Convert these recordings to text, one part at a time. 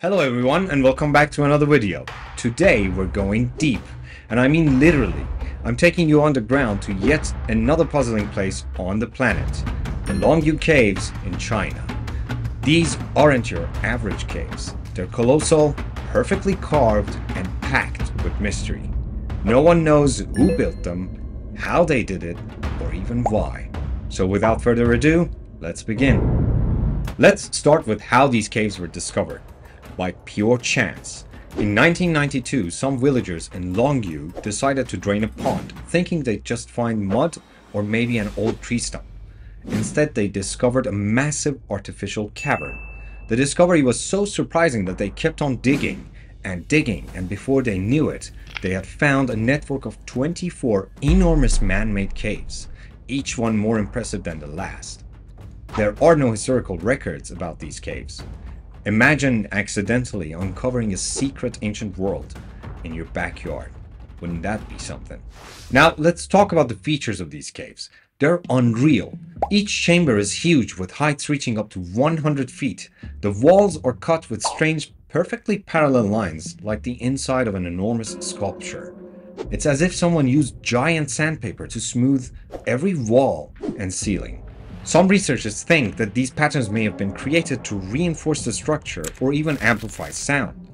Hello everyone and welcome back to another video. Today we're going deep, and I mean literally. I'm taking you underground to yet another puzzling place on the planet, the Longyou Caves in China. These aren't your average caves. They're colossal, perfectly carved, and packed with mystery. No one knows who built them, how they did it, or even why. So without further ado, let's begin. Let's start with how these caves were discovered. By pure chance. In 1992, some villagers in Longyou decided to drain a pond, thinking they'd just find mud or maybe an old tree stump. Instead, they discovered a massive artificial cavern. The discovery was so surprising that they kept on digging, and before they knew it, they had found a network of 24 enormous man-made caves, each one more impressive than the last. There are no historical records about these caves. Imagine accidentally uncovering a secret ancient world in your backyard. Wouldn't that be something? Now let's talk about the features of these caves. They're unreal. Each chamber is huge with heights reaching up to 100 feet. The walls are cut with strange, perfectly parallel lines like the inside of an enormous sculpture. It's as if someone used giant sandpaper to smooth every wall and ceiling. Some researchers think that these patterns may have been created to reinforce the structure or even amplify sound.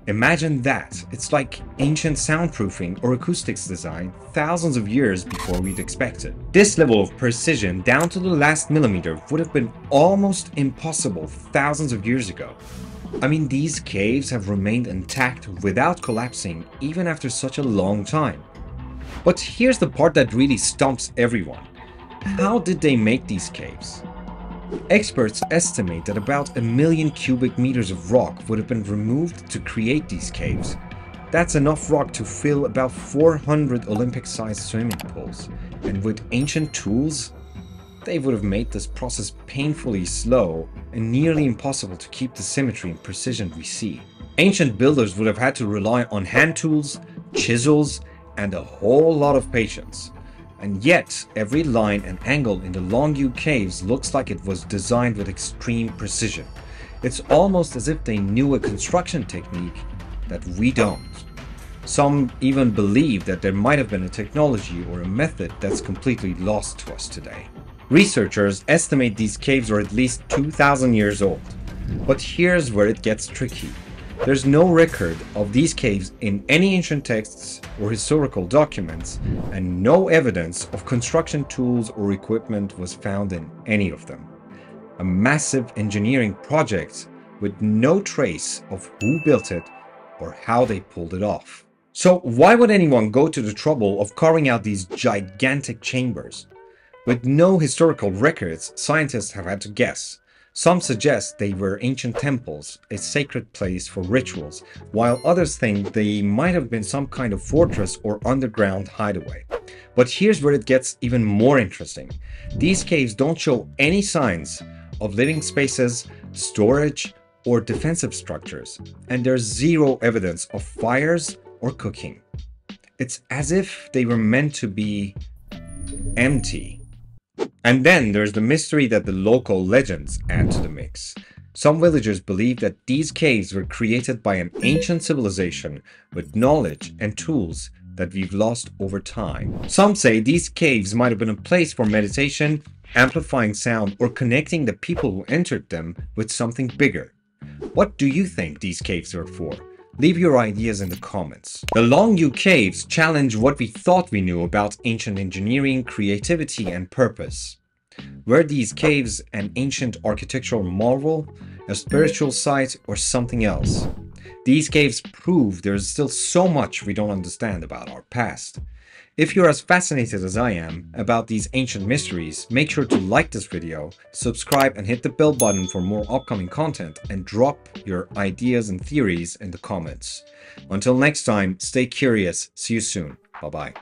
Imagine that. It's like ancient soundproofing or acoustics design thousands of years before we'd expect it. This level of precision down to the last millimeter would have been almost impossible thousands of years ago. I mean, these caves have remained intact without collapsing even after such a long time. But here's the part that really stumps everyone. How did they make these caves? Experts estimate that about 1 million cubic meters of rock would have been removed to create these caves. That's enough rock to fill about 400 Olympic-sized swimming pools. And with ancient tools, they would have made this process painfully slow and nearly impossible to keep the symmetry and precision we see. Ancient builders would have had to rely on hand tools, chisels, and a whole lot of patience. And yet, every line and angle in the Longyou Caves looks like it was designed with extreme precision. It's almost as if they knew a construction technique that we don't. Some even believe that there might have been a technology or a method that's completely lost to us today. Researchers estimate these caves are at least 2,000 years old. But here's where it gets tricky. There's no record of these caves in any ancient texts or historical documents, and no evidence of construction tools or equipment was found in any of them. A massive engineering project with no trace of who built it or how they pulled it off. So why would anyone go to the trouble of carving out these gigantic chambers? With no historical records, scientists have had to guess. Some suggest they were ancient temples, a sacred place for rituals, while others think they might have been some kind of fortress or underground hideaway. But here's where it gets even more interesting. These caves don't show any signs of living spaces, storage, or defensive structures, and there's zero evidence of fires or cooking. It's as if they were meant to be empty. And then there's the mystery that the local legends add to the mix. Some villagers believe that these caves were created by an ancient civilization with knowledge and tools that we've lost over time. Some say these caves might have been a place for meditation, amplifying sound, or connecting the people who entered them with something bigger. What do you think these caves were for? Leave your ideas in the comments. The Longyou Caves challenge what we thought we knew about ancient engineering, creativity, and purpose. Were these caves an ancient architectural marvel, a spiritual site, or something else? These caves prove there's still so much we don't understand about our past. If you're as fascinated as I am about these ancient mysteries, make sure to like this video, subscribe, and hit the bell button for more upcoming content, and drop your ideas and theories in the comments. Until next time, stay curious. See you soon. Bye-bye.